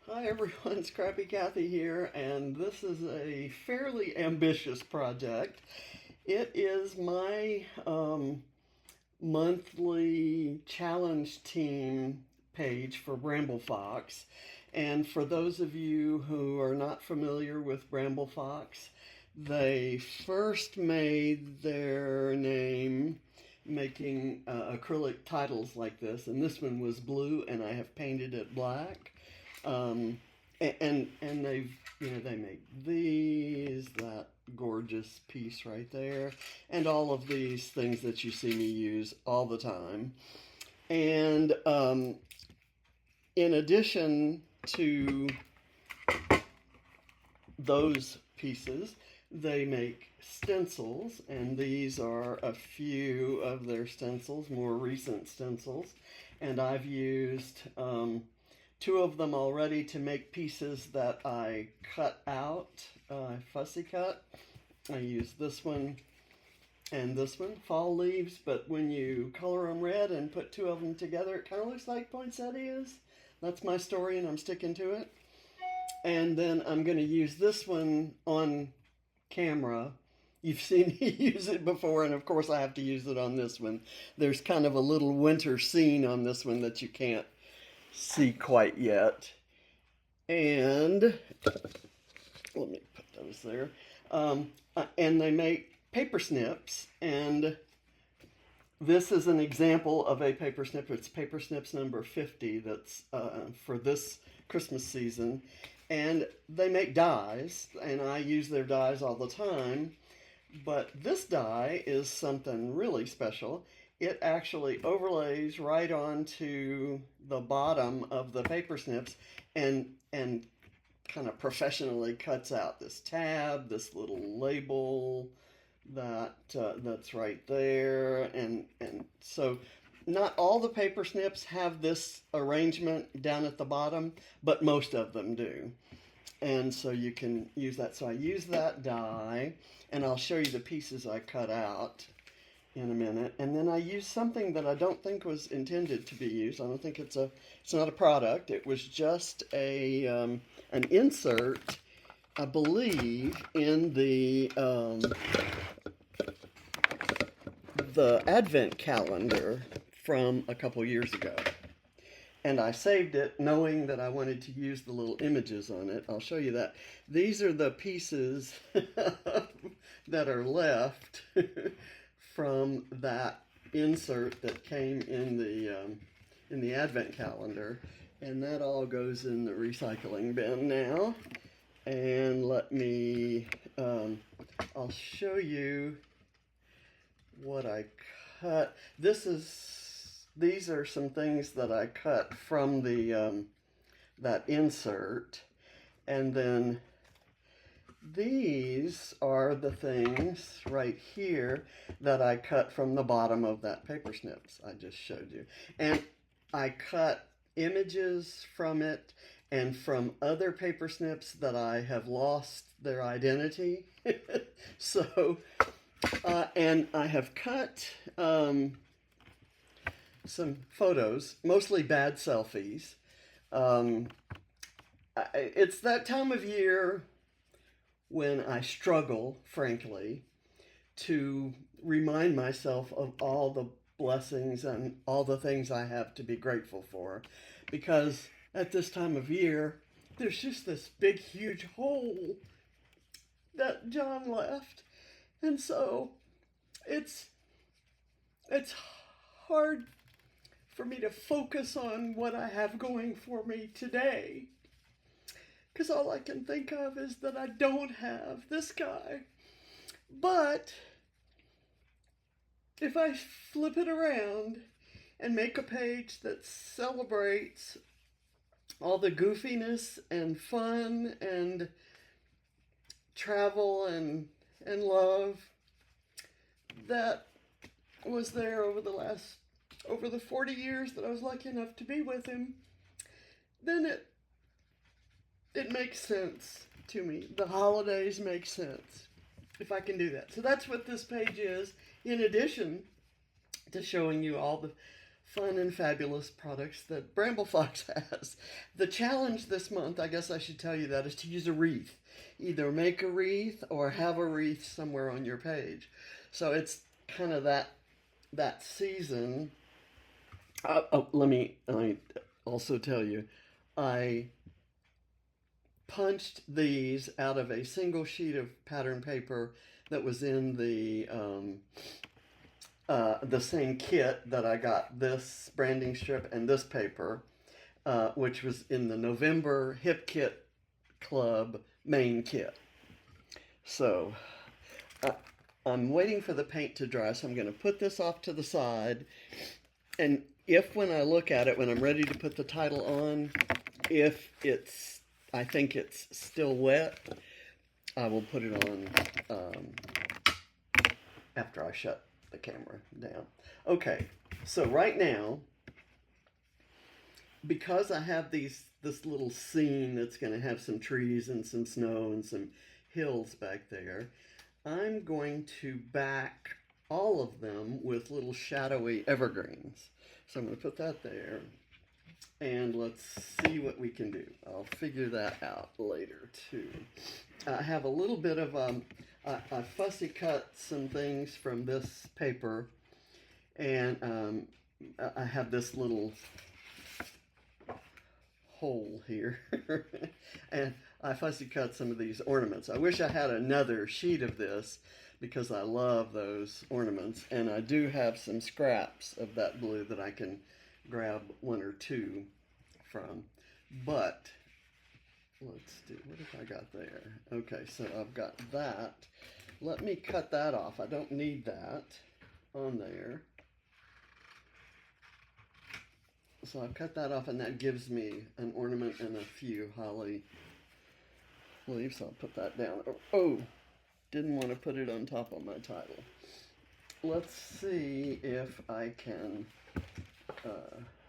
Hi everyone, Scrappy Kathy here, and this is a fairly ambitious project. It is my monthly challenge team page for Bramble Fox. And for those of you who are not familiar with Bramble Fox, they first made their name making acrylic titles like this, and this one was blue, and I have painted it black. Um, and they've they make these, that gorgeous piece right there, and all of these things that you see me use all the time. And in addition to those pieces, they make stencils, and these are a few of their stencils, more recent stencils. And I've used two of them already to make pieces that I cut out, fussy cut. I use this one and this one, fall leaves, but when you color them red and put two of them together, it kind of looks like poinsettias. That's my story, and I'm sticking to it. And then I'm going to use this one on camera. You've seen me use it before, and of course I have to use it on this one. There's kind of a little winter scene on this one that you can't see quite yet. And let me put those there. And they make paper snips, and this is an example of a paper snip. It's Paper Snips number 50 that's for this Christmas season. And they make dies, and I use their dies all the time. But this die is something really special. It actually overlays right onto the bottom of the paper snips and kind of professionally cuts out this tab, this little label that's right there, and so not all the paper snips have this arrangement down at the bottom, but most of them do. And so you can use that. So I use that die, and I'll show you the pieces I cut out in a minute. And then I use something that I don't think was intended to be used. I don't think it's not a product. It was just an insert, I believe, in the Advent calendar from a couple years ago. And I saved it knowing that I wanted to use the little images on it. I'll show you that. These are the pieces that are left from that insert that came in the Advent calendar. And that all goes in the recycling bin now. And let me, I'll show you what I cut. These are some things that I cut from that insert, and then these are the things right here that I cut from the bottom of that paper snips I just showed you. And I cut images from it and from other paper snips that I have lost their identity. So and I have cut some photos, mostly bad selfies. It's that time of year when I struggle, frankly, to remind myself of all the blessings and all the things I have to be grateful for. Because at this time of year, there's just this big, huge hole that John left. And so it's hard for me to focus on what I have going for me today, because all I can think of is that I don't have this guy. But if I flip it around and make a page that celebrates all the goofiness and fun and travel and love that was there over the 40 years that I was lucky enough to be with him, then it makes sense to me. The holidays make sense if I can do that. So that's what this page is, in addition to showing you all the fun and fabulous products that Bramble Fox has. The challenge this month, I guess I should tell you that, is to use a wreath. Either make a wreath or have a wreath somewhere on your page. So it's kind of that season. Let me also tell you, I punched these out of a single sheet of pattern paper that was in the same kit that I got this branding strip and this paper, which was in the November Hip Kit Club main kit. So I'm waiting for the paint to dry, so I'm going to put this off to the side. And if when I look at it, when I'm ready to put the title on, if I think it's still wet, I will put it on after I shut the camera down. Okay, so right now, because I have this little scene that's going to have some trees and some snow and some hills back there, I'm going to back all of them with little shadowy evergreens. So I'm going to put that there, and let's see what we can do. I'll figure that out later too. I have a little bit of I fussy cut some things from this paper, and I have this little hole here and I fussy cut some of these ornaments. I wish I had another sheet of this because I love those ornaments, and I do have some scraps of that blue that I can grab one or two from. But let's do, what have I got there? Okay, so I've got that. Let me cut that off. I don't need that on there. So I've cut that off, and that gives me an ornament and a few holly leaves. So I'll put that down. Oh, didn't want to put it on top of my title. Let's see if I can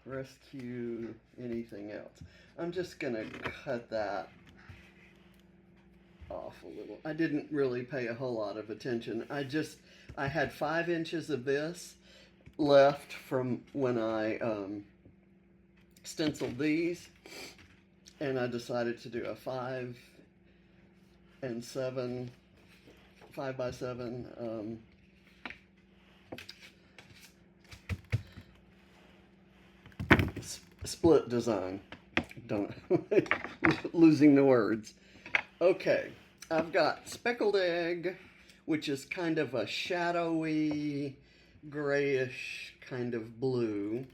rescue anything else. I'm just going to cut that off a little. I didn't really pay a whole lot of attention. I had 5 inches of this left from when I stenciled these, and I decided to do a 5 and 7, 5 by 7 split design. Don't losing the words. Okay, I've got speckled egg, which is kind of a shadowy grayish kind of blue.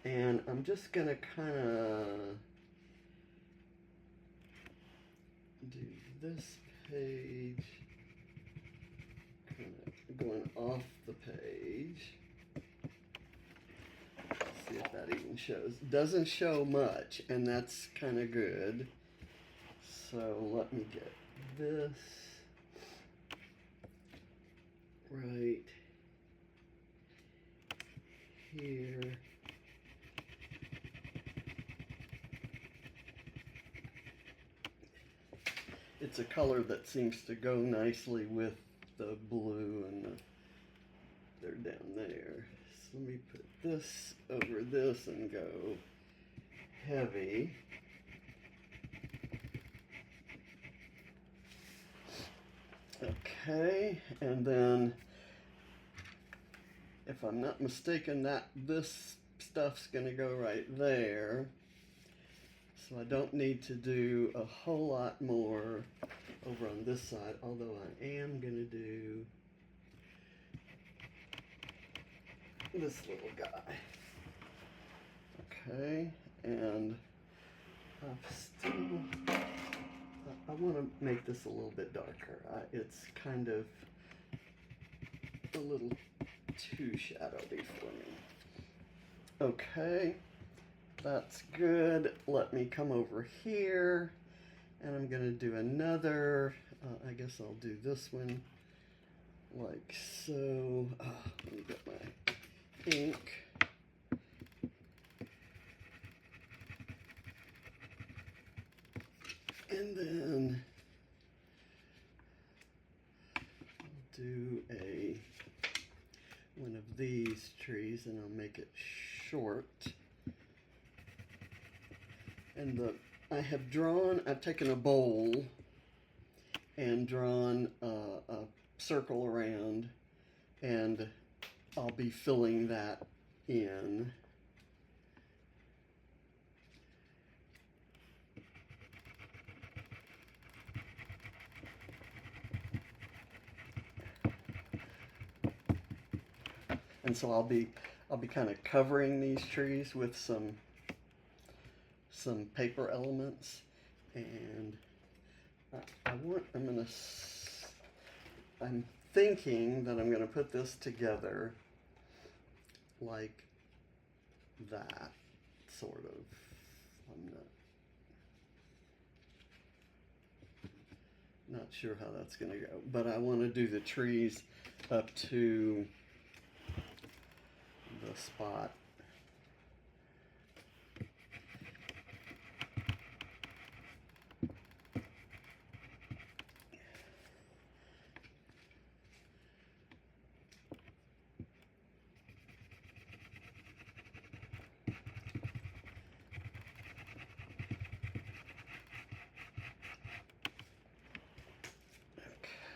And I'm just going to kind of do this page, kind of going off the page. See if that even shows. Doesn't show much, and that's kind of good. So let me get this right here. It's a color that seems to go nicely with the blue, and they're down there. So let me put this over this and go heavy. Okay, and then if I'm not mistaken, this stuff's going to go right there. So I don't need to do a whole lot more over on this side, although I am going to do this little guy. Okay, and I want to make this a little bit darker. It's kind of a little too shadowy for me. Okay. That's good. Let me come over here, and I'm going to do another, I guess I'll do this one like so. Let me get my ink. And then I'll do one of these these trees, and I'll make it short. And I've taken a bowl and drawn a circle around, and I'll be filling that in. And so I'll be kind of covering these trees with some paper elements, and I'm thinking that I'm gonna put this together like that, sort of. I'm not sure how that's gonna go, but I want to do the trees up to the spot.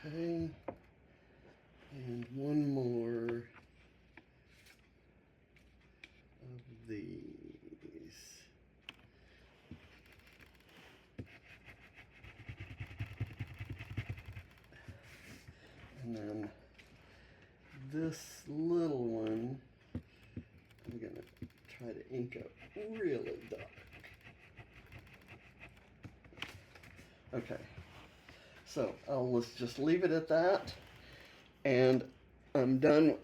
Okay, and one more of these. And then this little one, I'm gonna try to ink up really dark. Okay. So let's just leave it at that, and I'm done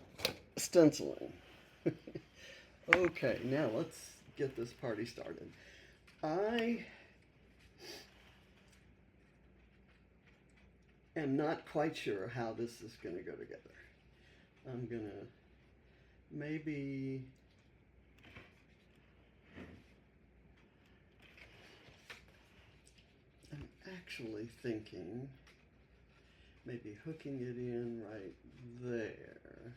stenciling. Okay, now let's get this party started. I am not quite sure how this is going to go together. I'm going to maybe I'm actually thinking maybe hooking it in right there.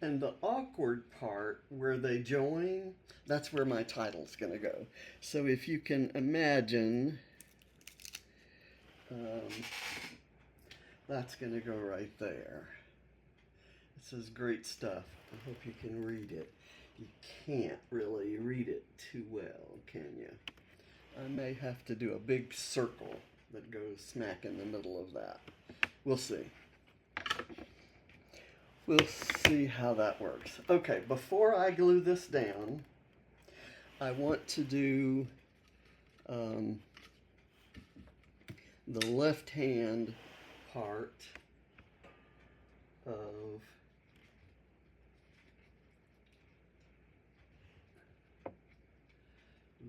And the awkward part where they join, that's where my title's going to go. So if you can imagine, that's going to go right there. It says great stuff. I hope you can read it. You can't really read it too well, can you? I may have to do a big circle that goes smack in the middle of that. We'll see. We'll see how that works. Okay, before I glue this down, I want to do the left-hand part of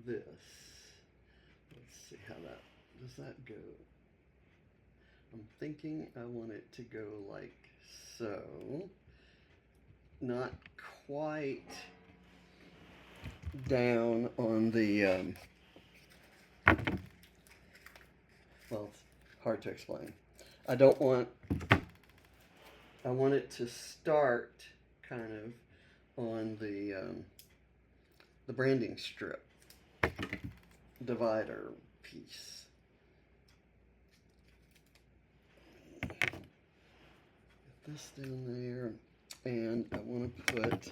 this. Let's see how does that go? I'm thinking I want it to go like so. Not quite down on the, well, it's hard to explain. I want it to start kind of on the branding strip divider piece. Get this down there, and I want to put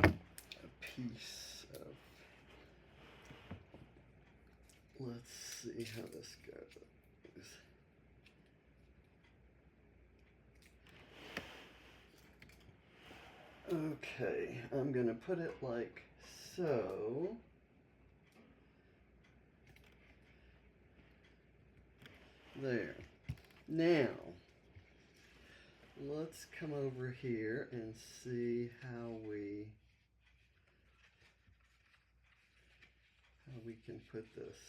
a piece of, let's see how this goes. Okay, I'm going to put it like so. There. Now, let's come over here and see how we can put this.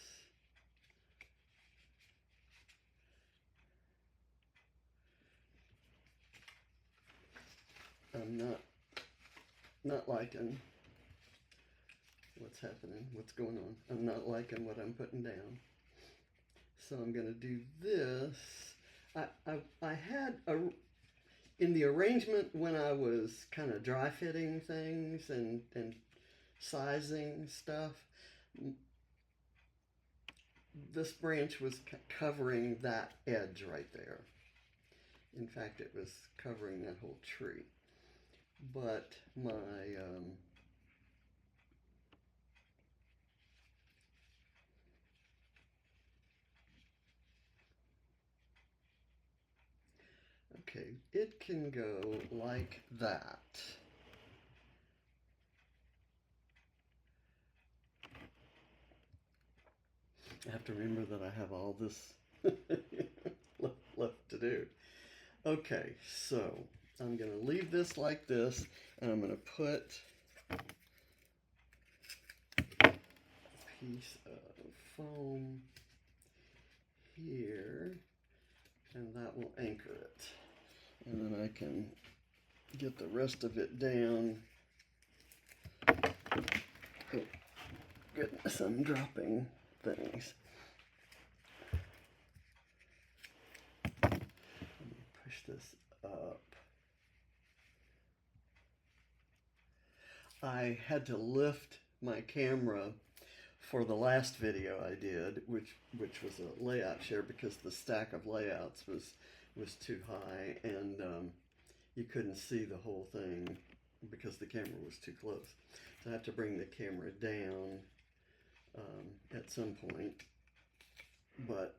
I'm not liking what's happening, what's going on. I'm not liking what I'm putting down. So I'm going to do this. I had in the arrangement when I was kind of dry fitting things and sizing stuff, this branch was covering that edge right there. In fact, it was covering that whole tree. But my okay, it can go like that. I have to remember that I have all this left to do. Okay, so I'm going to leave this like this, and I'm going to put a piece of foam here, and that will anchor it. And then I can get the rest of it down. Oh, goodness, I'm dropping things. Let me push this up. I had to lift my camera for the last video I did, which was a layout share, because the stack of layouts was too high, and you couldn't see the whole thing because the camera was too close. So I have to bring the camera down at some point, but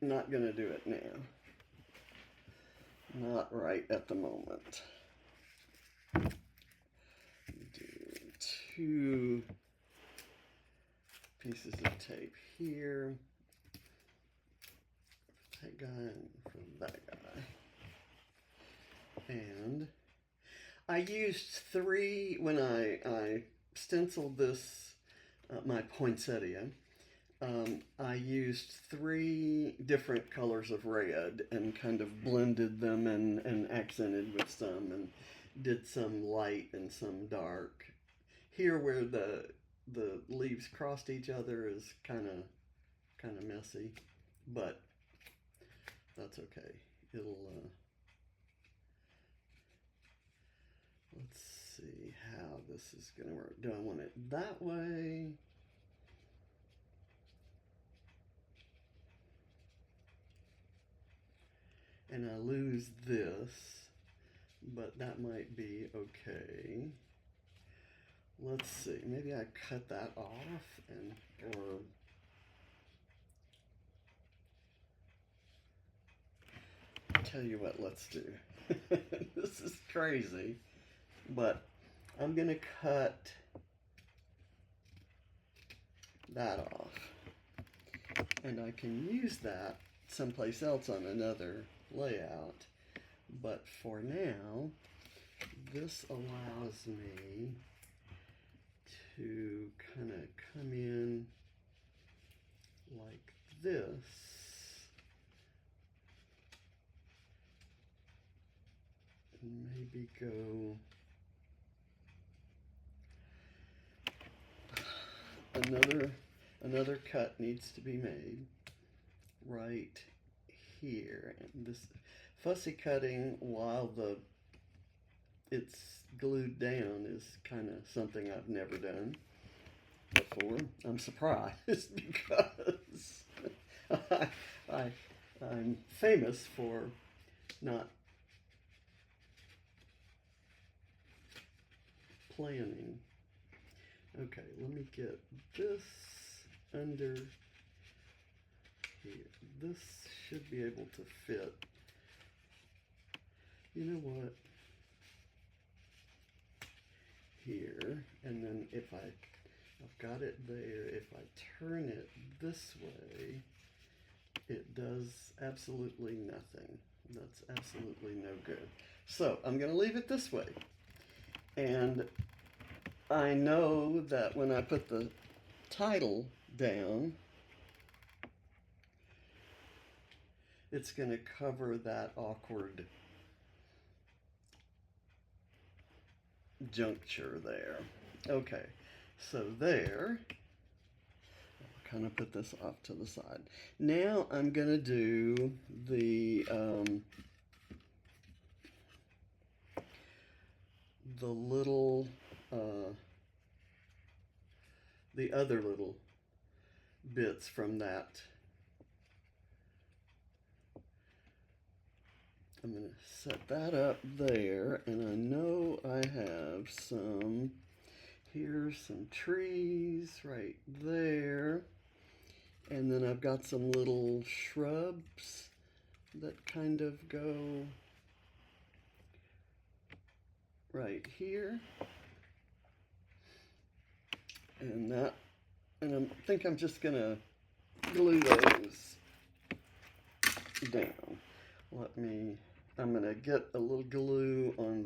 not going to do it now. Not right at the moment. Do 2 pieces of tape here, for that guy and for that guy. And I used 3 when I stenciled this, my poinsettia. I used 3 different colors of red and kind of blended them and accented with some, and did some light and some dark. Here where the leaves crossed each other is kind of messy, but that's okay. It'll let's see how this is going to work. Do I want it that way? And I lose this, but that might be okay. Let's see, maybe I cut that off, or tell you what, let's do. This is crazy, but I'm gonna cut that off, and I can use that someplace else on another layout, but for now this allows me to kind of come in like this, and maybe go another cut needs to be made right here. And this fussy cutting while it's glued down is kind of something I've never done before. I'm surprised because I'm famous for not planning. Okay, let me get this under here. This should be able to fit. You know what? Here, and then if I've got it there, if I turn it this way, it does absolutely nothing. That's absolutely no good. So I'm going to leave it this way. And I know that when I put the title down, it's going to cover that awkward juncture there. Okay, so there, I'll kind of put this off to the side. Now I'm going to do the the little, the other little bits from that. I'm going to set that up there, and I know I have some, here's some trees right there, and then I've got some little shrubs that kind of go right here, and that, and I think I'm just going to glue those down. I'm going to get a little glue on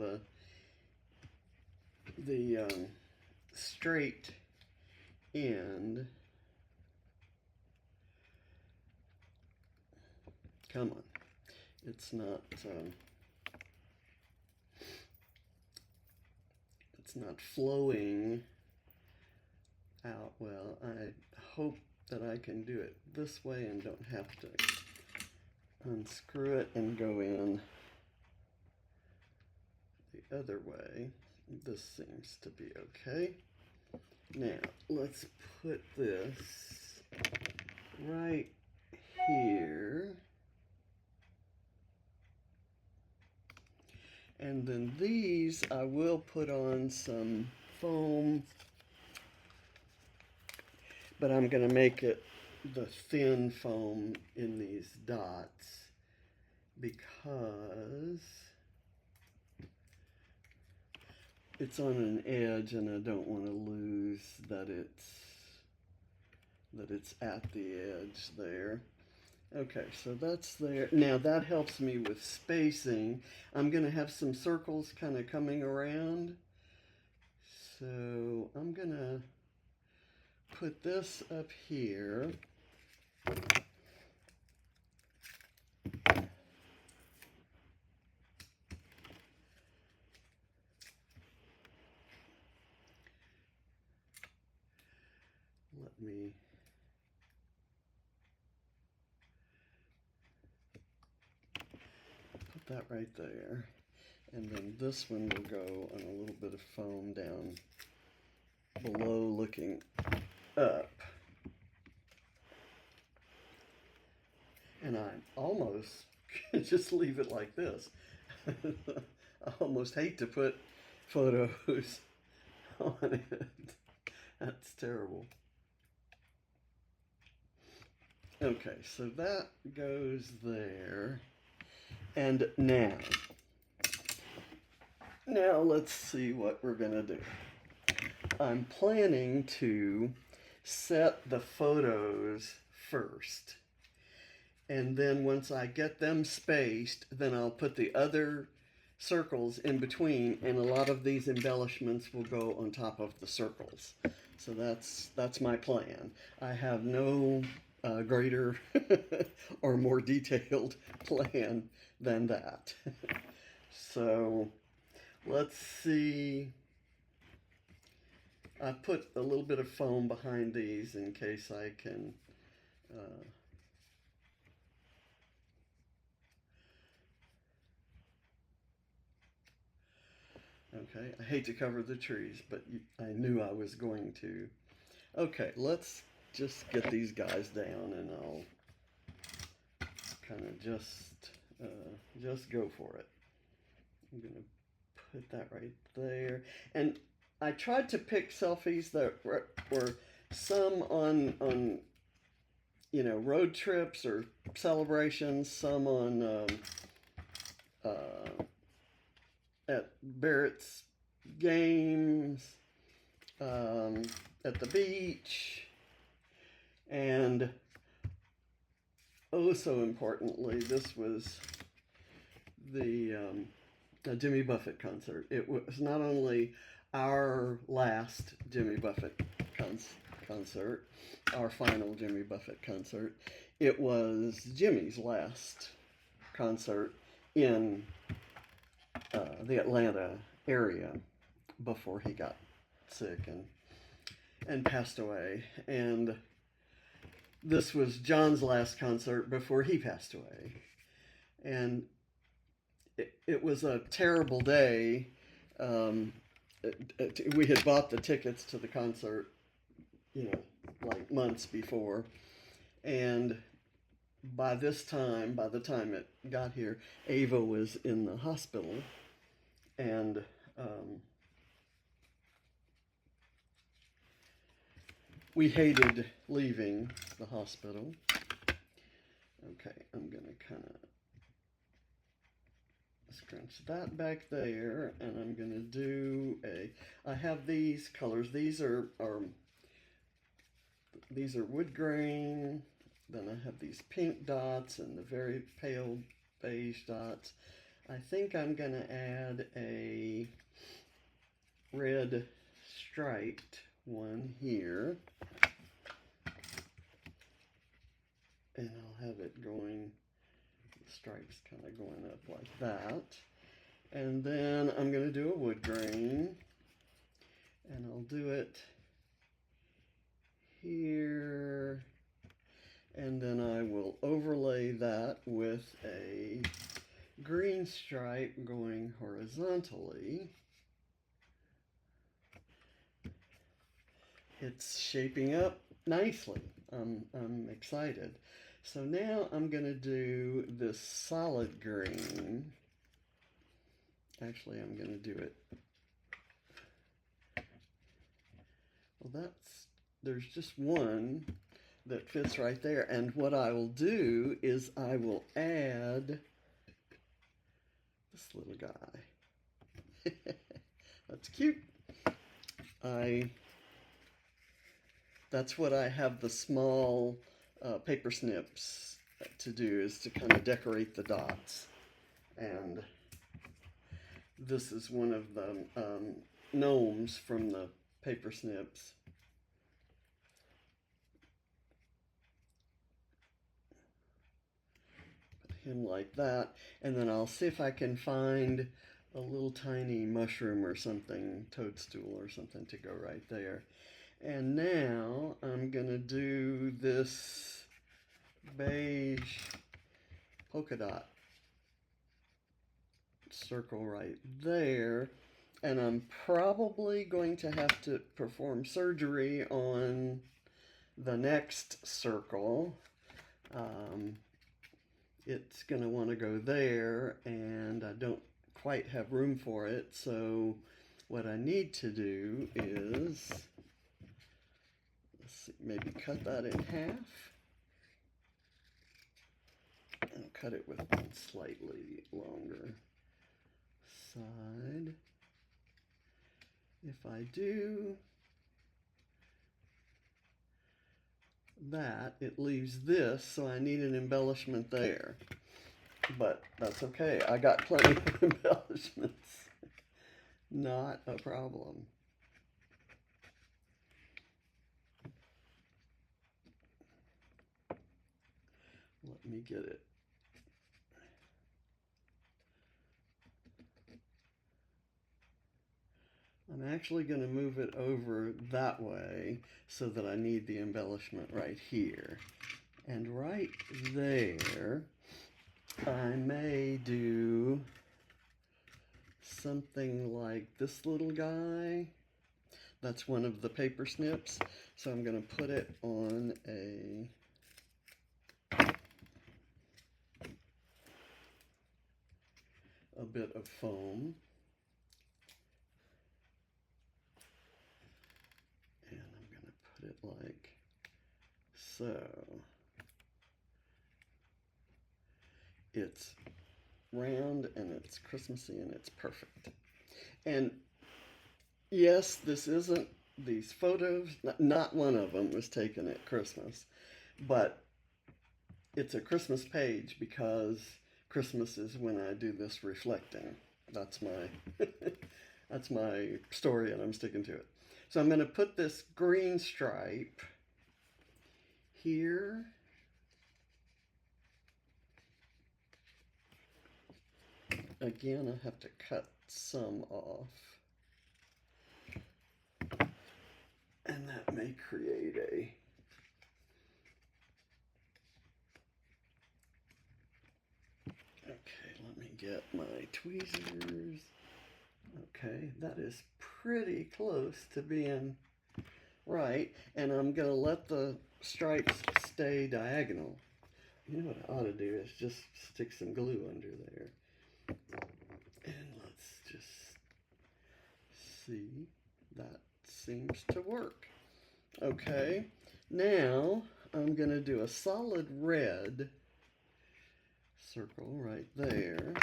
the straight end. Come on. It's not flowing out well. I hope that I can do it this way and don't have to unscrew it and go in the other way. This seems to be okay. Now, let's put this right here. And then these, I will put on some foam, but I'm going to make it the thin foam in these dots because it's on an edge and I don't want to lose that it's at the edge there. Okay, so that's there. Now that helps me with spacing. I'm going to have some circles kind of coming around. So I'm going to put this up here. Let me put that right there. And then this one will go on a little bit of foam down below looking up. And I almost just leave it like this. I almost hate to put photos on it. That's terrible. Okay, so that goes there. And now let's see what we're gonna do. I'm planning to set the photos first. And then once I get them spaced, then I'll put the other circles in between, and a lot of these embellishments will go on top of the circles. So that's my plan. I have no greater or more detailed plan than that. So let's see. I put a little bit of foam behind these in case I can okay, I hate to cover the trees, but I knew I was going to. Okay, let's just get these guys down and I'll kind of just go for it. I'm going to put that right there. And I tried to pick selfies that were some on you know, road trips or celebrations, some on at Barrett's games, at the beach, and oh so importantly, this was the Jimmy Buffett concert. It was not only our last Jimmy Buffett concert, our final Jimmy Buffett concert, it was Jimmy's last concert in the Atlanta area before he got sick and passed away. And this was John's last concert before he passed away. And it was a terrible day we had bought the tickets to the concert, you know, like months before. And by the time it got here, Ava was in the hospital. And we hated leaving the hospital. Okay, I'm going to kind of scrunch that back there, and I'm going to do I have these colors. These are wood grain. Then I have these pink dots and the very pale beige dots. I think I'm going to add a red striped one here. And I'll have it going, the stripes kind of going up like that. And then I'm going to do a wood grain. And I'll do it here. And then I will overlay that with a green stripe going horizontally. It's shaping up nicely. I'm excited. So now I'm going to do this solid green. Actually, I'm going to do it. Well, there's just one that fits right there. And what I will do is I will add this little guy. That's cute. That's what I have the small paper snips to do, is to kind of decorate the dots. And this is one of the gnomes from the paper snips. Put him like that, and then I'll see if I can find a little tiny mushroom or something, toadstool or something to go right there. And now I'm going to do this beige polka dot circle right there. And I'm probably going to have to perform surgery on the next circle. It's going to want to go there, and I don't quite have room for it. So what I need to do is, maybe cut that in half. I'll cut it with one slightly longer side. If I do that, it leaves this, so I need an embellishment there. But that's okay. I got plenty of embellishments. Not a problem. Let me get it. I'm actually going to move it over that way so that I need the embellishment right here. And right there, I may do something like this little guy. That's one of the paper snips. So I'm going to put it on a bit of foam. And I'm going to put it like so. It's round and it's Christmassy and it's perfect. And yes, this isn't, these photos, not one of them was taken at Christmas, but it's a Christmas page because Christmas is when I do this reflecting. That's my that's my story, and I'm sticking to it. So I'm going to put this green stripe here. Again, I have to cut some off. And that may create a okay, let me get my tweezers. Okay, that is pretty close to being right, and I'm going to let the stripes stay diagonal. You know what I ought to do is just stick some glue under there. And let's just see. That seems to work. Okay, now I'm going to do a solid red circle right there.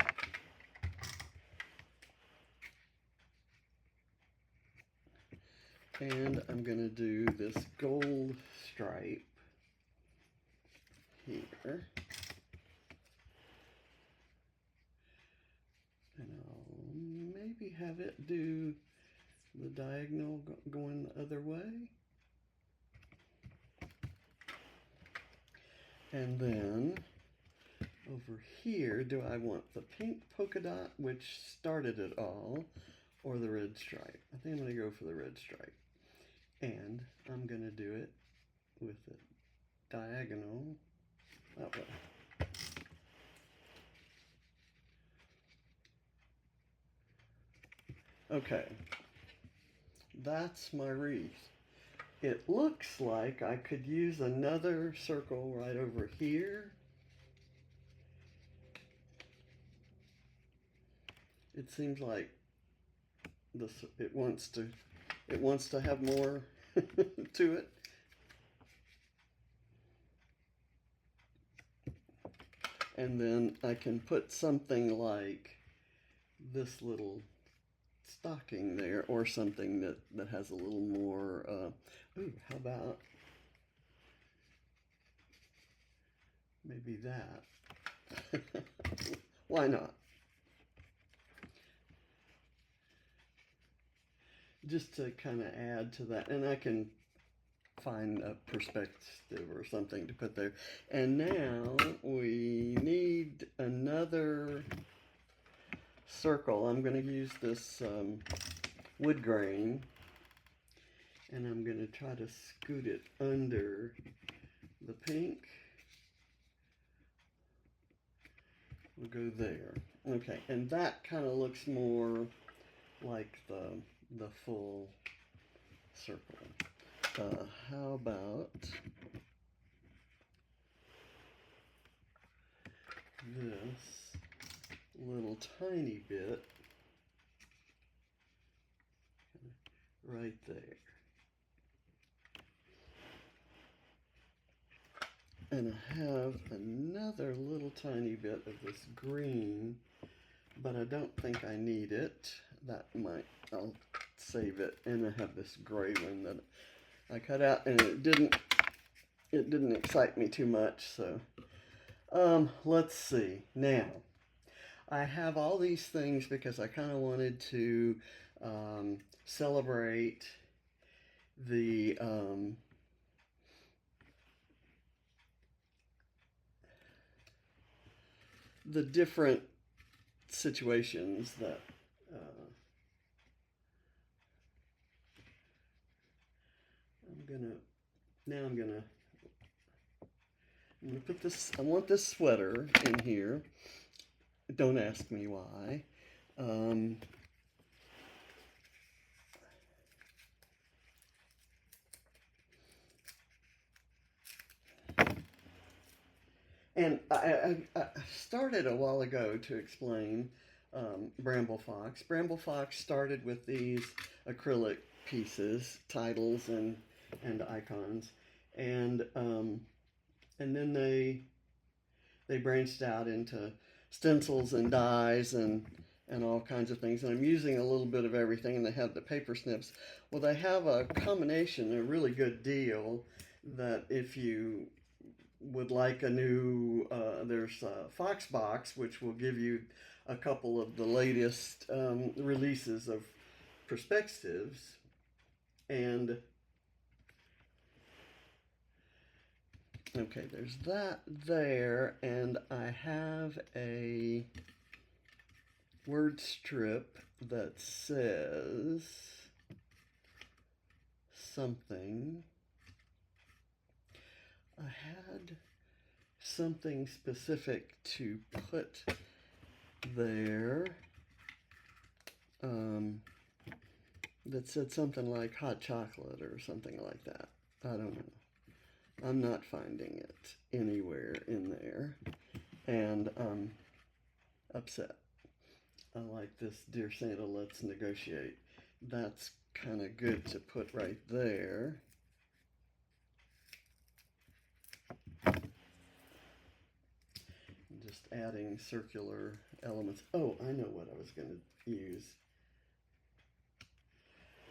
And I'm going to do this gold stripe here. And I'll maybe have it do the diagonal going the other way. And then over here, do I want the pink polka dot, which started it all, or the red stripe? I think I'm going to go for the red stripe. And I'm going to do it with the diagonal that way. Okay, that's my wreath. It looks like I could use another circle right over here. It seems like this it wants to have more to it. And then I can put something like this little stocking there, or something that has a little more, ooh, how about maybe that? Why not? Just to kind of add to that, and I can find a perspective or something to put there. And now we need another circle. I'm going to use this wood grain, and I'm going to try to scoot it under the pink. We'll go there. Okay, and that kind of looks more like the full circle. How about this little tiny bit right there? And I have another little tiny bit of this green, but I don't think I need it. That might, I'll save it. And I have this gray one that I cut out, and it didn't excite me too much. So let's see. Now I have all these things because I kind of wanted to celebrate the different situations that I'm gonna put this. I want this sweater in here. Don't ask me why. And I started a while ago to explain Bramble Fox. Bramble Fox started with these acrylic pieces, titles and icons, and then they branched out into stencils and dies and all kinds of things. And I'm using a little bit of everything. And they have the Paper Snips. Well, they have a combination, a really good deal, that if you would like a new, there's a Fox box, which will give you a couple of the latest releases of Perspextives. And okay, there's that there, and I have a word strip that says something. I had something specific to put there. that said something like hot chocolate or something like that. I don't know. I'm not finding it anywhere in there, and I'm upset. I like this Dear Santa, Let's Negotiate. That's kind of good to put right there. Just adding circular elements. Oh, I know what I was going to use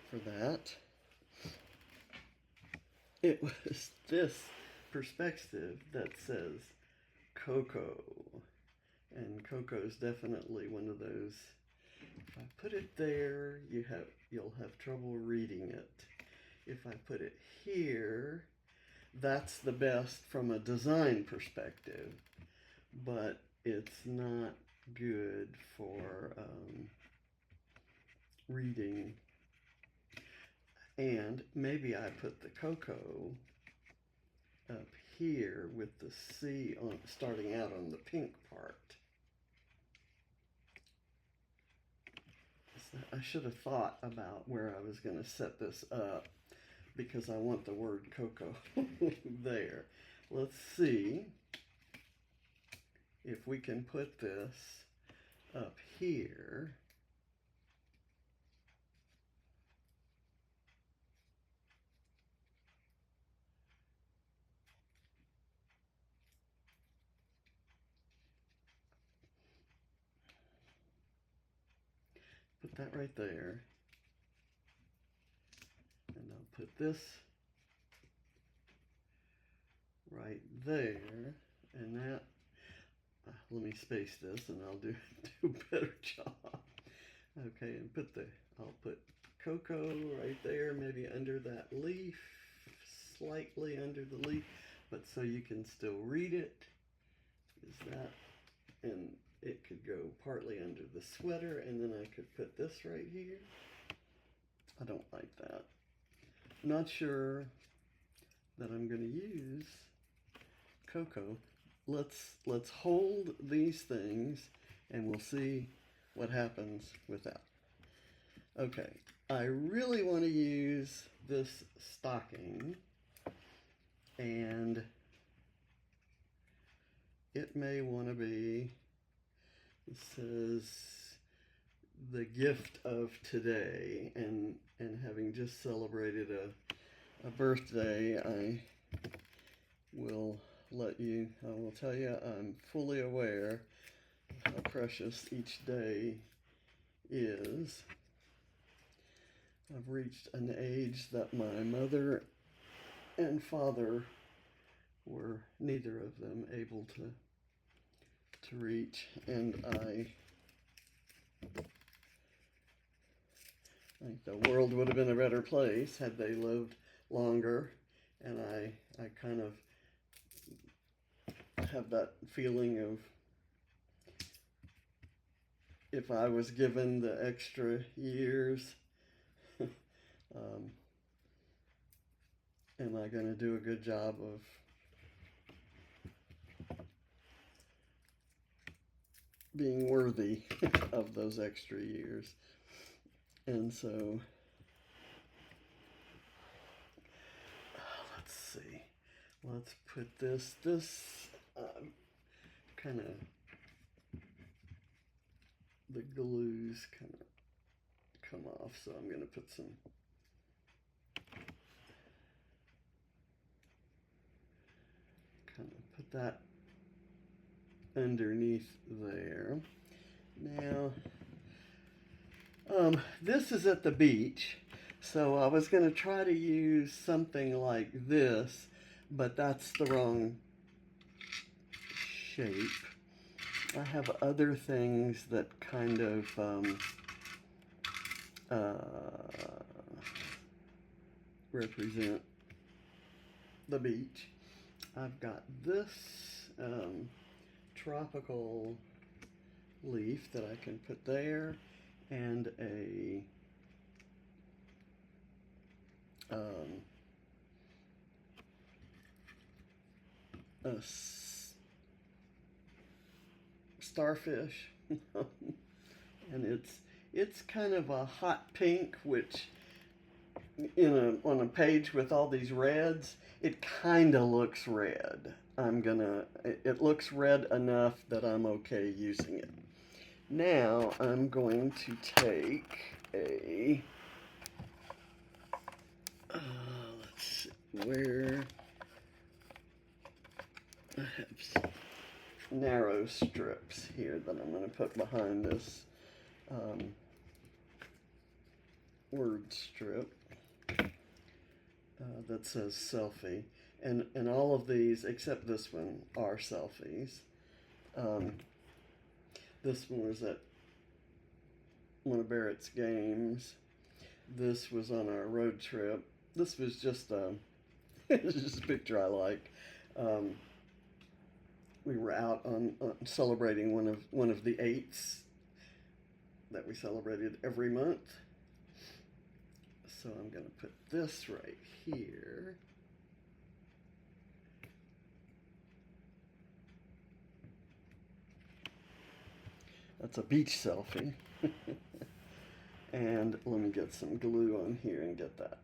for that. It was this perspective that says Cocoa. And Cocoa is definitely one of those. If I put it there, you'll have trouble reading it. If I put it here, that's the best from a design perspective, but it's not good for reading. And maybe I put the Cocoa up here with the C on starting out on the pink part. I should have thought about where I was going to set this up because I want the word cocoa there. Let's see if we can put this up here. Put that right there. And I'll put this right there. And that, let me space this and I'll do a better job. Okay, and I'll put cocoa right there, maybe under that leaf, slightly under the leaf, but so you can still read it. Is that, and it could go partly under the sweater, and then I could put this right here. I don't like that. Not sure that I'm going to use cocoa. Let's hold these things and we'll see what happens with that. Okay, I really want to use this stocking, and it may want to be, it says the gift of today, and having just celebrated a birthday, I will tell you I'm fully aware how precious each day is. I've reached an age that my mother and father were neither of them able to reach, and I think the world would have been a better place had they lived longer, and I kind of have that feeling of, if I was given the extra years, am I going to do a good job of being worthy of those extra years? And so, let's see. Let's put this kind of, the glues kind of come off, so I'm going to put some put that underneath there. Now, this is at the beach, so I was going to try to use something like this, but that's the wrong shape. I have other things that kind of represent the beach. I've got this tropical leaf that I can put there, and a starfish, and It's kind of a hot pink, which on a page with all these reds, it kind of looks red. It looks red enough that I'm okay using it. Now I'm going to take a, let's see, where I have some narrow strips here that I'm going to put behind this word strip that says selfie. And all of these, except this one, are selfies. This one was at one of Barrett's games. This was on our road trip. This was just just a picture I like. We were out on celebrating one of the 8s that we celebrated every month. So I'm going to put this right here. That's a beach selfie. And let me get some glue on here and get that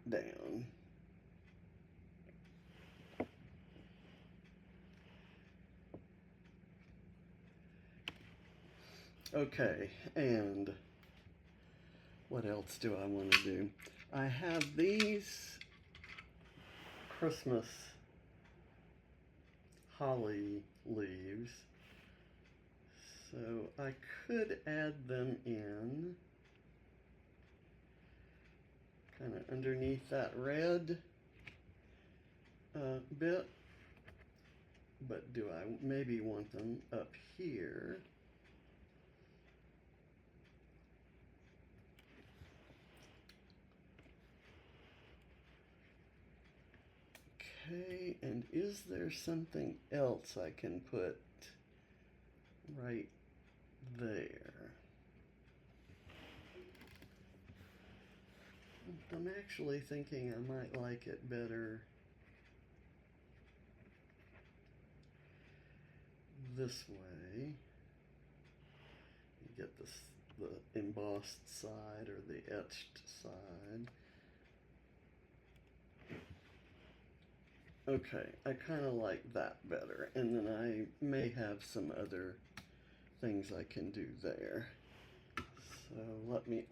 down. Okay, and what else do I want to do? I have these Christmas holly leaves, so I could add them in kind of underneath that red bit, but do I maybe want them up here? Okay, and is there something else I can put right there? I'm actually thinking I might like it better this way. You get this, the embossed side or the etched side. Okay, I kind of like that better, and then I may have some other things I can do there. So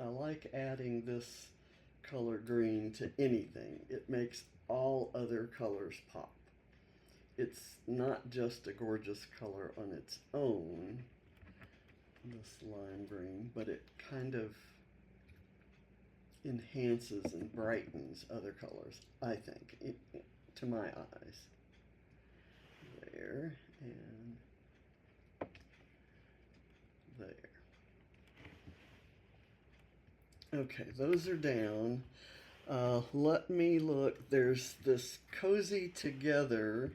I like adding this color green to anything. It makes all other colors pop. It's not just a gorgeous color on its own, this lime green, but it kind of enhances and brightens other colors, I think, to my eyes. There, and there. Okay, those are down. Let me look. There's this cozy together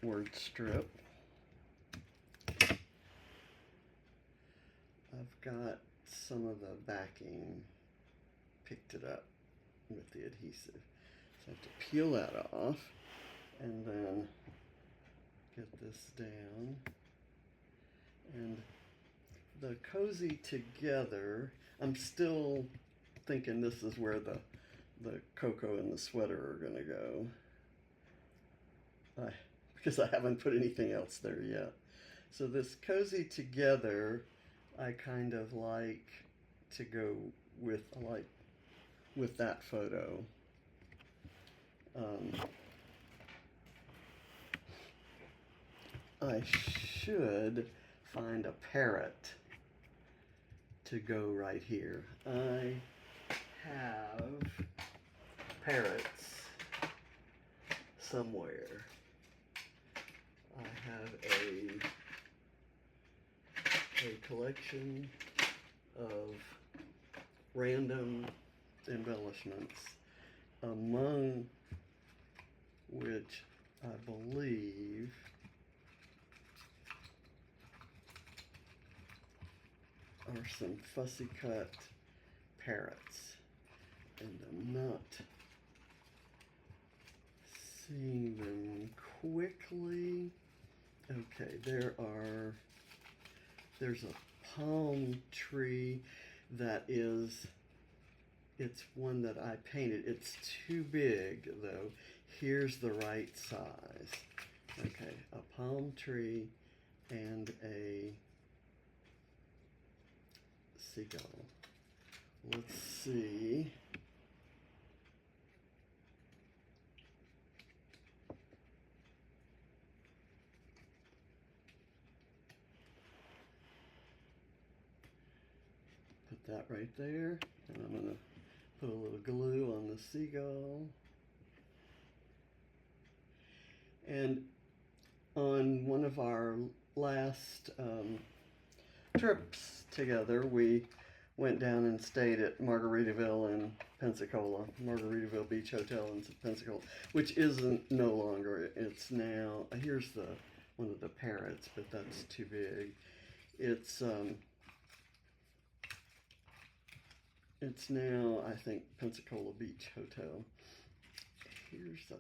word strip. I've got some of the backing, picked it up with the adhesive. So I have to peel that off and then get this down. And the cozy together, I'm still thinking this is where the cocoa and the sweater are going to go. Because I haven't put anything else there yet. So this cozy together, I kind of like to go with, with that photo. I should find a parrot to go right here. I have parrots somewhere. I have a collection of random embellishments, among which I believe are some fussy cut parrots, and I'm not seeing them quickly. Okay, there's a palm tree that is, it's one that I painted. It's too big though. Here's the right size. Okay, a palm tree and a seagull. Let's see. Put that right there, and I'm going to put a little glue on the seagull. And on one of our last trips together, we went down and stayed at Margaritaville in Pensacola, Margaritaville Beach Hotel in Pensacola, which isn't no longer. It's now, here's the one of the parrots, but that's too big. It's now, I think, Pensacola Beach Hotel. Here's the,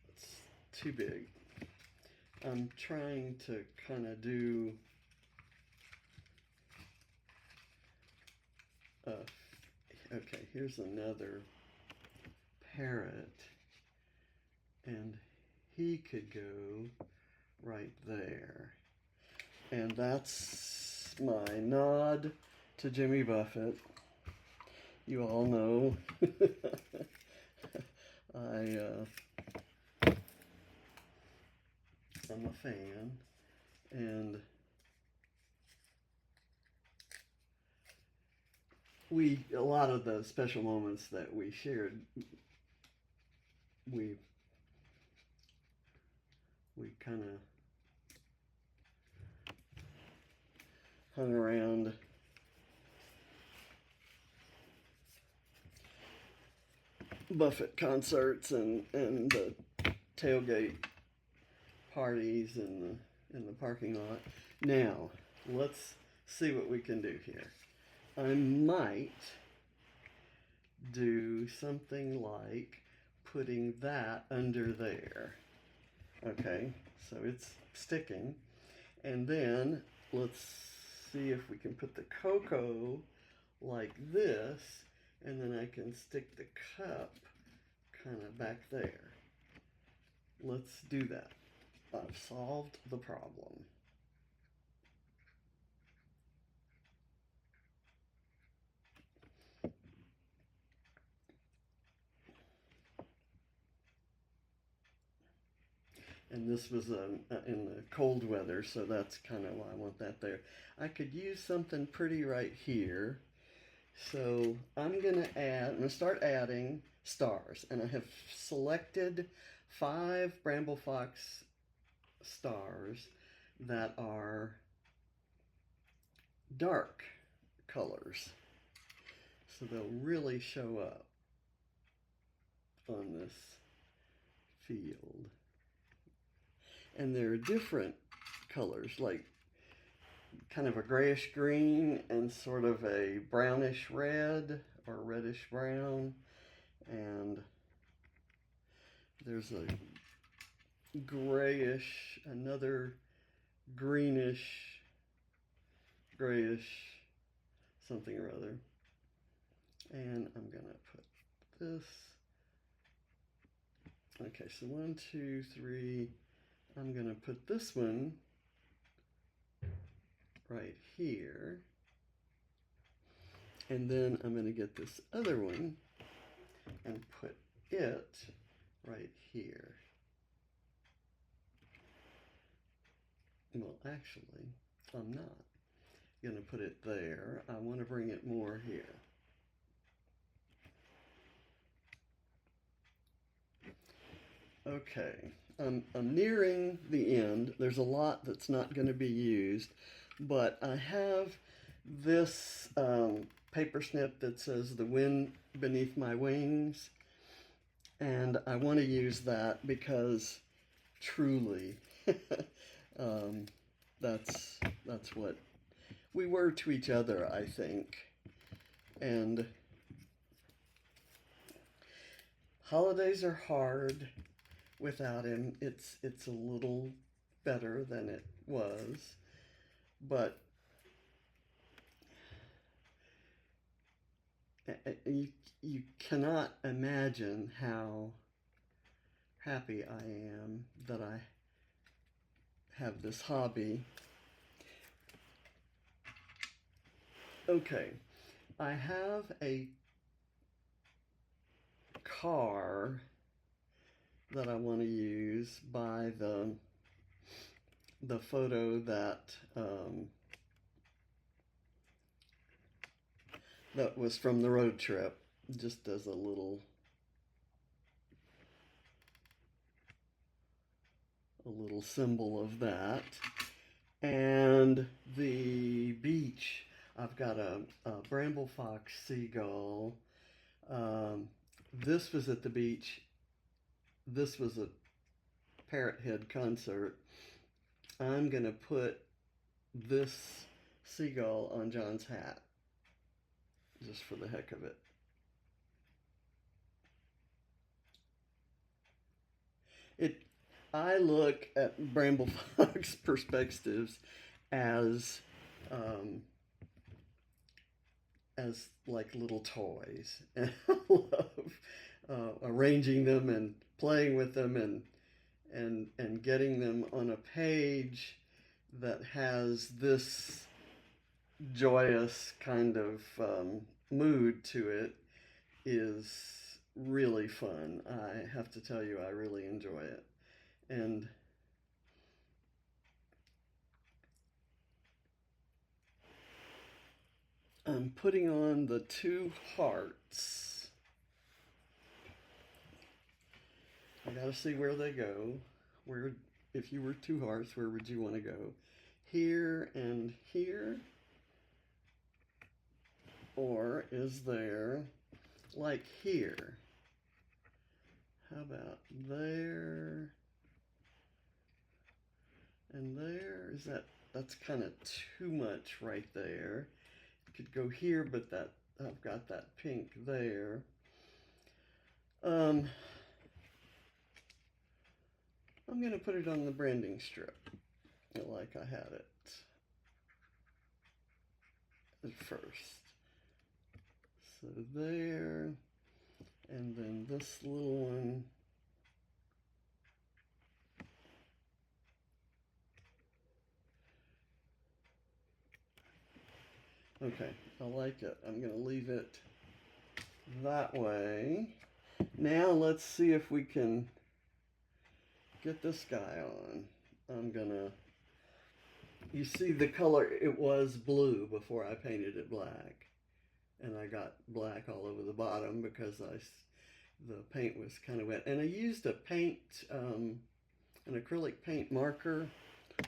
it's too big. I'm trying to kind of do okay, here's another parrot, and he could go right there. And that's my nod to Jimmy Buffett. You all know I'm a fan, and a lot of the special moments that we shared, we kind of hung around Buffett concerts and the tailgate parties in the parking lot. Now, let's see what we can do here. I might do something like putting that under there. Okay, so it's sticking. And then let's see if we can put the cocoa like this, and then I can stick the cup kind of back there. Let's do that. I've solved the problem. And this was in the cold weather, so that's kind of why I want that there. I could use something pretty right here. So I'm going to start adding stars. And I have selected 5 Bramble Fox stars that are dark colors. So they'll really show up on this field. And they're different colors, like kind of a grayish green and sort of a brownish red or reddish brown. And there's a grayish, another greenish, grayish, something or other. And I'm gonna put this. Okay, so 1, 2, 3. I'm gonna put this one right here. And then I'm gonna get this other one and put it right here. Well, actually, I'm not gonna put it there. I want to bring it more here. Okay, I'm nearing the end. There's a lot that's not going to be used, but I have this paper snip that says "The Wind Beneath My Wings," and I want to use that because truly that's what we were to each other, I think. And holidays are hard without him. It's a little better than it was, but you cannot imagine how happy I am that I have this hobby. Okay, I have a car that I want to use by the photo that that was from the road trip, just as a little symbol of that. And the beach, I've got a Bramble Fox seagull. This was at the beach. This was a Parrot Head concert. I'm gonna put this seagull on John's hat, just for the heck of it. I look at Bramble Fox Perspextives as like little toys, and I love arranging them and playing with them and getting them on a page that has this joyous kind of mood to it is really fun. I have to tell you, I really enjoy it. And I'm putting on the 2 hearts. I gotta see where they go. Where, if you were 2 hearts, where would you want to go? Here and here? Or is there, like here? How about there and there? Is that's kind of too much right there. Could go here, but that I've got that pink there. I'm gonna put it on the branding strip like I had it at first. So there, and then this little one. Okay, I like it. I'm going to leave it that way. Now let's see if we can get this guy on. I'm going to, you see the color, it was blue before I painted it black. And I got black all over the bottom because the paint was kind of wet. And I used a paint, an acrylic paint marker.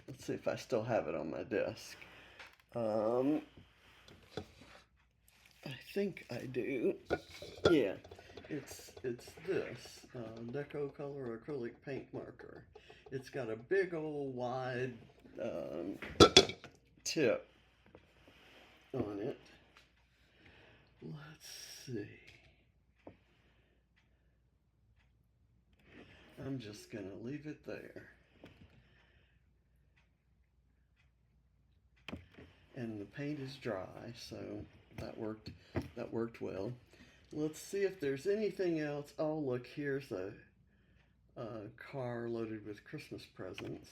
Let's see if I still have it on my desk. I think I do. Yeah, it's this Deco Color acrylic paint marker. It's got a big old wide tip on it. Let's see. I'm just gonna leave it there. And the paint is dry, so that worked well. Let's see if there's anything else. Oh, look, here's a car loaded with Christmas presents.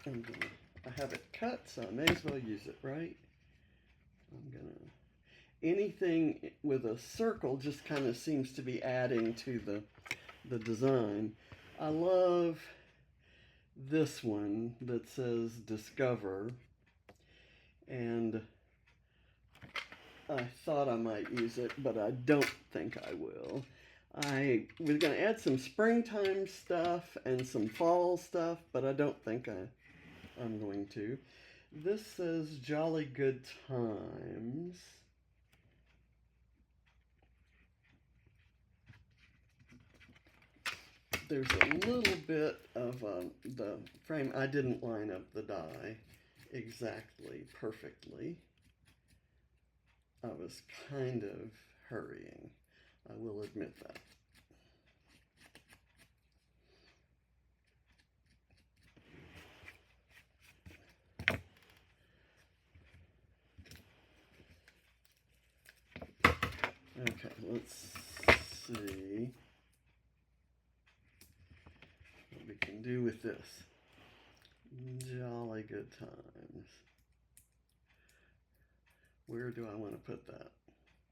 I have it cut, so I may as well use it, right? Anything with a circle just kind of seems to be adding to the design. I love this one that says Discover, and I thought I might use it, but I don't think I will. I was going to add some springtime stuff and some fall stuff, but I don't think I'm going to. This says Jolly Good Times. There's a little bit of the frame. I didn't line up the die exactly perfectly. I was kind of hurrying. I will admit that. Okay, let's see what we can do with this. Jolly good times. Where do I want to put that?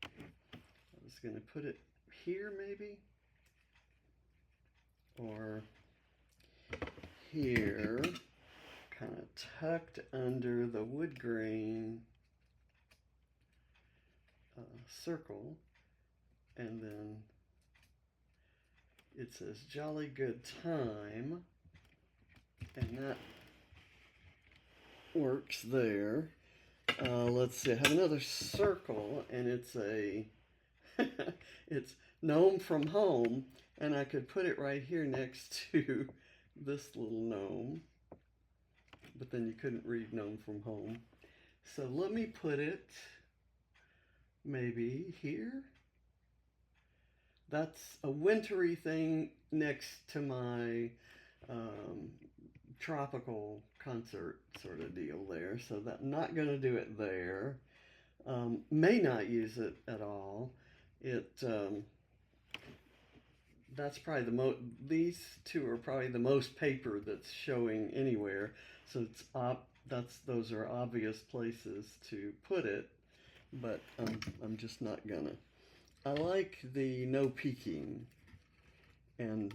I was going to put it here maybe, or here, kind of tucked under the wood grain circle, and then it says Jolly Good Time, and that works there. Let's see, I have another circle, and it's a it's Gnome from Home, and I could put it right here next to this little gnome, but then you couldn't read Gnome from Home. So let me put it maybe here. That's a wintry thing next to my tropical concert sort of deal there. So that I'm not going to do it there. May not use it at all. That's probably these two are probably the most paper that's showing anywhere. So those are obvious places to put it, but I'm just not gonna. I like the no peeking, and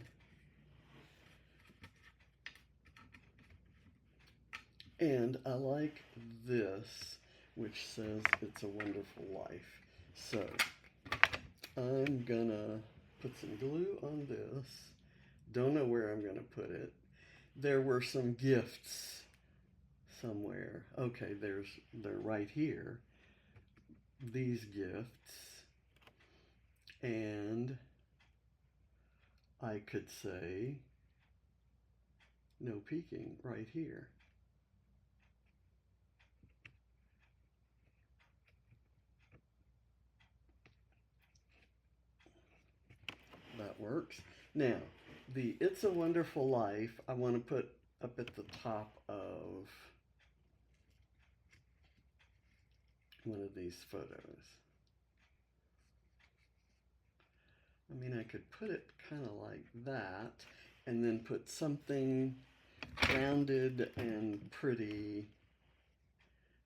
I like this, which says It's a Wonderful Life. So I'm gonna put some glue on this. Don't know where I'm gonna put it. There were some gifts somewhere. Okay, they're right here. These gifts. And I could say no peeking right here. That works. Now, the It's a Wonderful Life, I want to put up at the top of one of these photos. I mean, I could put it kind of like that, and then put something rounded and pretty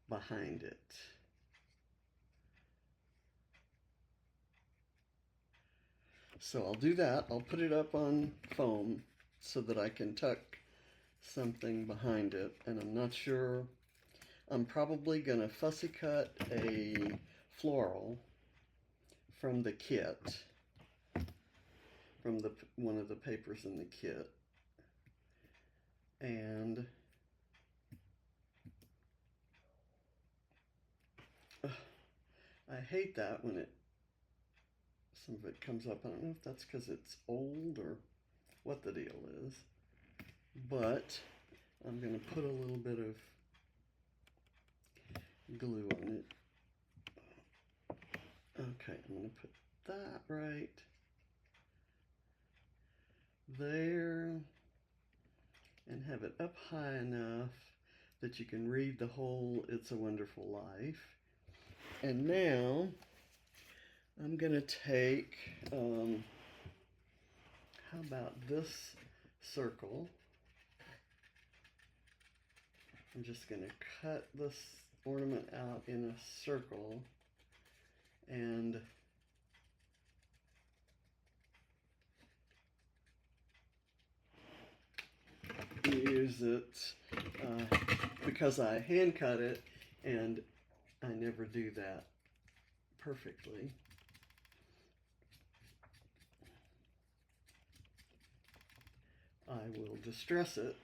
behind it. So I'll do that. I'll put it up on foam so that I can tuck something behind it. And I'm not sure. I'm probably going to fussy cut a floral from the kit, from one of the papers in the kit. And I hate that when some of it comes up. I don't know if that's because it's old or what the deal is, but I'm going to put a little bit of glue on it. Okay, I'm going to put that right there and have it up high enough that you can read the whole It's a Wonderful Life. And now I'm going to take, how about this circle? I'm just going to cut this ornament out in a circle and use it because I hand cut it and I never do that perfectly. I will distress it,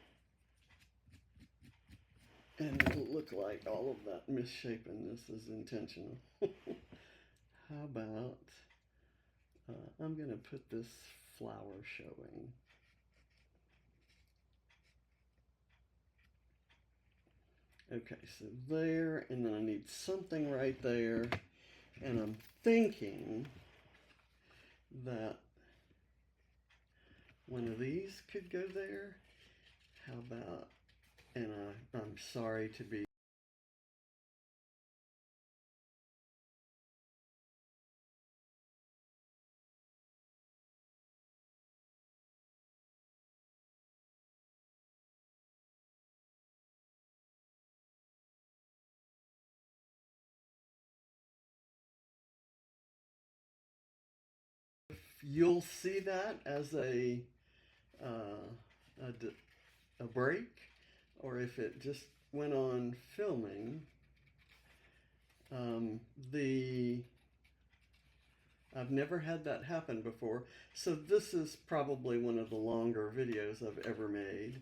and it'll look like all of that misshapenness is intentional. How about, I'm going to put this flower showing. Okay, so there, and then I need something right there, and I'm thinking that one of these could go there. How about, and I'm sorry to be you'll see that as a break, or if it just went on filming. The I've never had that happen before, so this is probably one of the longer videos I've ever made,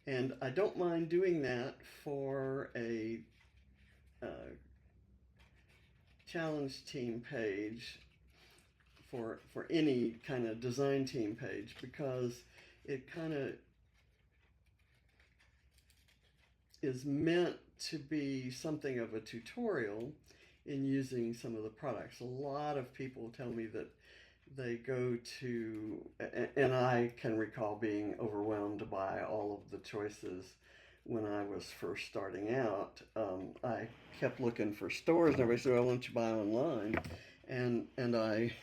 and I don't mind doing that for a challenge team page, for any kind of design team page, because it kind of is meant to be something of a tutorial in using some of the products. A lot of people tell me that they go to, and I can recall being overwhelmed by all of the choices when I was first starting out. I kept looking for stores, and everybody said, "Well, why don't you buy online?" And I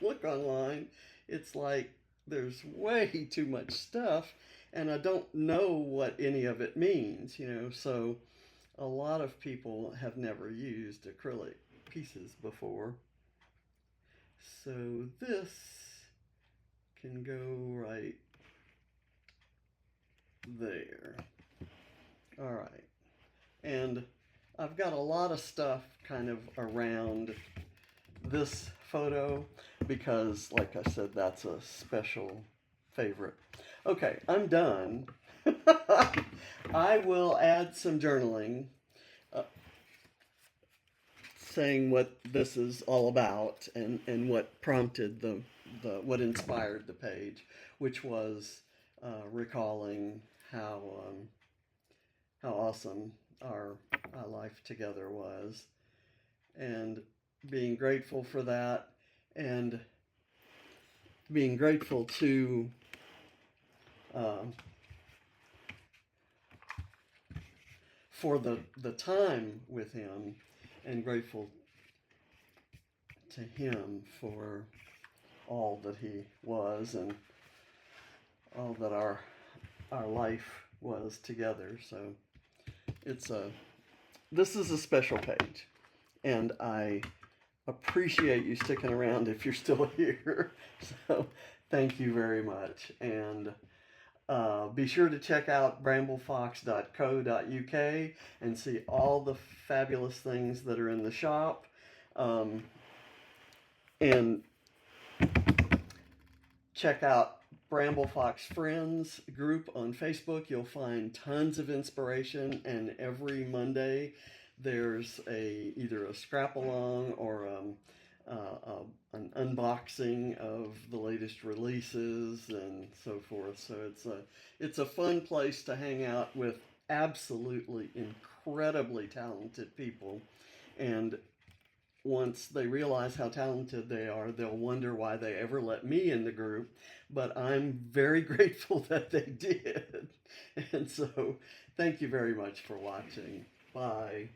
look online. It's like there's way too much stuff, and I don't know what any of it means, you know. So a lot of people have never used acrylic pieces before. So this can go right there. All right. And I've got a lot of stuff kind of around this photo because, like I said, that's a special favorite. Okay, I'm done. I will add some journaling saying what this is all about and what prompted what inspired the page, which was recalling how awesome our life together was, and being grateful for that, and being grateful to for the time with him, and grateful to him for all that he was and all that our life was together. So this is a special page, and I appreciate you sticking around if you're still here. So thank you very much, and be sure to check out bramble.fox.co.uk and see all the fabulous things that are in the shop. And check out Bramble Fox Friends group on Facebook. You'll find tons of inspiration, and every Monday there's either a scrap along or an unboxing of the latest releases and so forth. So it's a fun place to hang out with absolutely incredibly talented people, and once they realize how talented they are, they'll wonder why they ever let me in the group, but I'm very grateful that they did. And so thank you very much for watching. Bye.